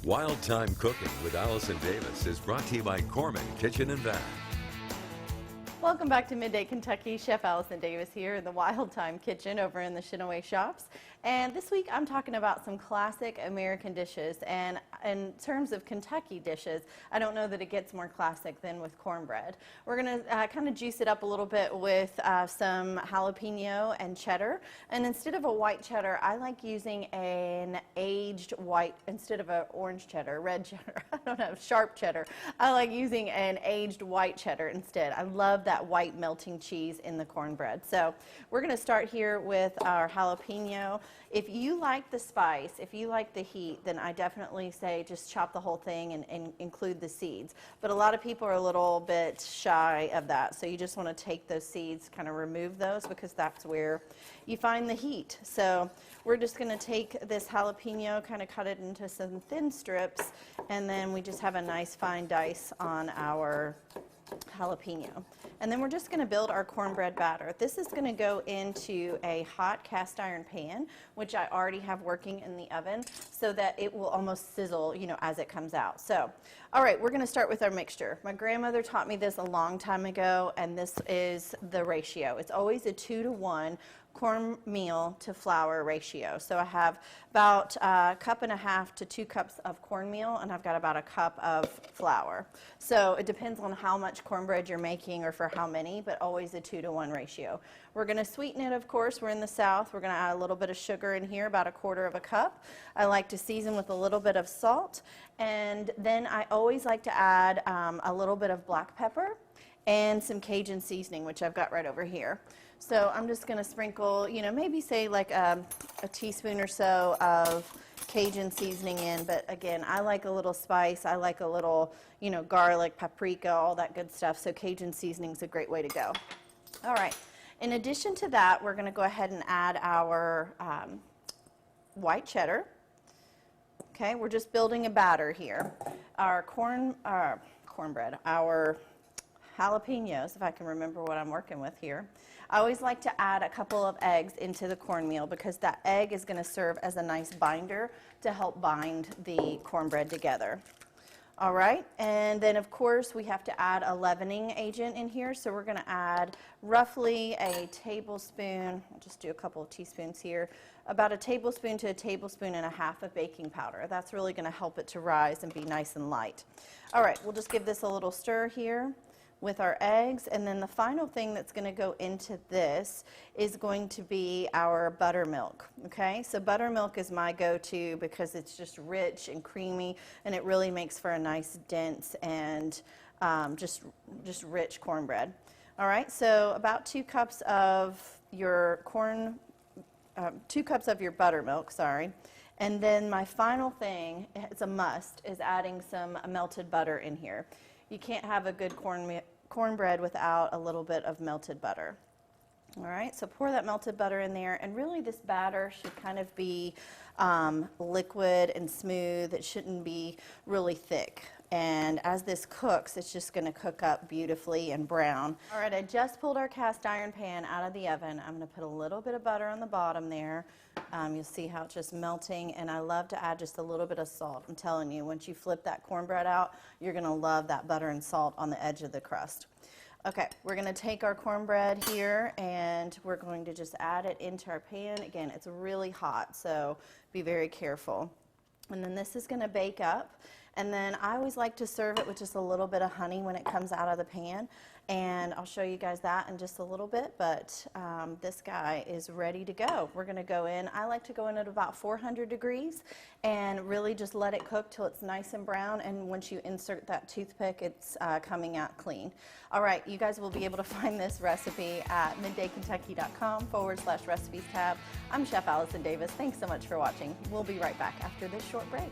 Wild Thyme Cooking with Allison Davis is brought to you by Corman Kitchen and Bath. Welcome back to Midday Kentucky. Chef Allison Davis here in the Wild Thyme Kitchen over in the Shinaway Shops. And this week I'm talking about some classic American dishes. And in terms of Kentucky dishes, I don't know that it gets more classic than with cornbread. We're going to kind of juice it up a little bit with some jalapeno and cheddar. And instead of a white cheddar, I like using an aged white, instead of an orange cheddar, red cheddar, I don't know, sharp cheddar. I like using an aged white cheddar instead. I love that white melting cheese in the cornbread. So we're going to start here with our jalapeno. If you like the spice, if you like the heat, then I definitely say just chop the whole thing and include the seeds. But a lot of people are a little bit shy of that. So you just want to take those seeds, kind of remove those, because that's where you find the heat. So we're just going to take this jalapeno, kind of cut it into some thin strips, and then we just have a nice fine dice on our jalapeno. And then we're just going to build our cornbread batter. This is going to go into a hot cast iron pan, which I already have working in the oven, so that it will almost sizzle, you know, as it comes out. So, all right, we're going to start with our mixture. My grandmother taught me this a long time ago, and this is the ratio. It's always a 2-to-1 cornmeal to flour ratio. So I have about a cup and a half to 2 cups of cornmeal, and I've got about a cup of flour. So it depends on how much cornbread you're making or for how many, but always a 2-to-1 ratio. We're going to sweeten it, of course. We're in the South. We're going to add a little bit of sugar in here, about 1/4 of a cup. I like to season with a little bit of salt, and then I always like to add a little bit of black pepper and some Cajun seasoning, which I've got right over here. So I'm just going to sprinkle, you know, maybe say like a teaspoon or so of Cajun seasoning in. But again, I like a little spice. I like a little, you know, garlic, paprika, all that good stuff. So Cajun seasoning is a great way to go. All right. In addition to that, we're going to go ahead and add our white cheddar. Okay, we're just building a batter here. Our cornbread, our jalapenos, if I can remember what I'm working with here. I always like to add a couple of eggs into the cornmeal, because that egg is going to serve as a nice binder to help bind the cornbread together. All right, and then of course we have to add a leavening agent in here, so we're going to add roughly a tablespoon, I'll just do a couple of teaspoons here, about a tablespoon to a tablespoon and a half of baking powder. That's really going to help it to rise and be nice and light. All right, we'll just give this a little stir here with our eggs, and then the final thing that's going to go into this is going to be our buttermilk. Okay, so buttermilk is my go-to because it's just rich and creamy, and it really makes for a nice dense and just rich cornbread. All right, so about 2 cups of your 2 cups of your buttermilk, sorry. And then my final thing, it's a must, is adding some melted butter in here. You can't have a good cornbread without a little bit of melted butter. All right, so pour that melted butter in there, and really this batter should kind of be liquid and smooth. It shouldn't be really thick. And as this cooks, it's just going to cook up beautifully and brown. All right, I just pulled our cast iron pan out of the oven. I'm going to put a little bit of butter on the bottom there. You'll see how it's just melting, and I love to add just a little bit of salt. I'm telling you, once you flip that cornbread out, you're going to love that butter and salt on the edge of the crust. Okay, we're going to take our cornbread here, and we're going to just add it into our pan. Again, it's really hot, so be very careful. And then this is going to bake up. And then I always like to serve it with just a little bit of honey when it comes out of the pan. And I'll show you guys that in just a little bit, but this guy is ready to go. We're going to go in. I like to go in at about 400 degrees and really just let it cook till it's nice and brown. And once you insert that toothpick, it's coming out clean. All right, you guys will be able to find this recipe at middaykentucky.com/recipes tab. I'm Chef Allison Davis. Thanks so much for watching. We'll be right back after this short break.